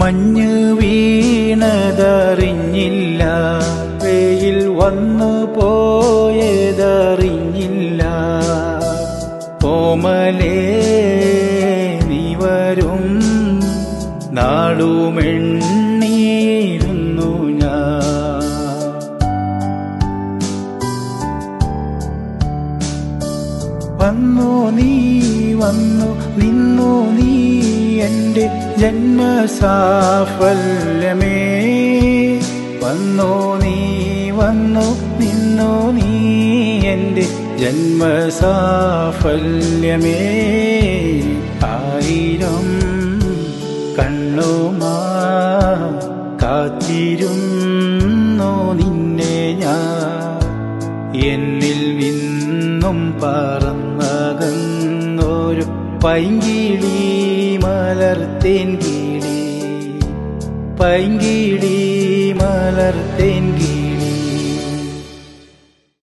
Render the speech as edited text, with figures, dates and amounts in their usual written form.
മഞ്ഞ് വീണതറിഞ്ഞില്ല, വെയിൽ വന്നു പോയതറിഞ്ഞില്ല. ഓമലേ നീ വരും നാളുമെണ്ണിയിരുന്നു ഞാൻ. വന്നു നീ വന്നു നിന്നു നീ എൻ്റെ ജന്മസാഫല്യമേ. വന്നു നീ വന്നു നിന്നു നീ എൻ്റെ ജന്മസാഫല്യമേ. ആയിരം കണ്ണുമാ കാത്തിരുന്നു നിന്നെ ഞാൻ. എന്നിൽ നിന്നും പറന്നകന്നൊരു പൈങ്കിളി മലർത്തേൻ കിളി, പൈങ്കിളി മലർത്തേൻ കിളി.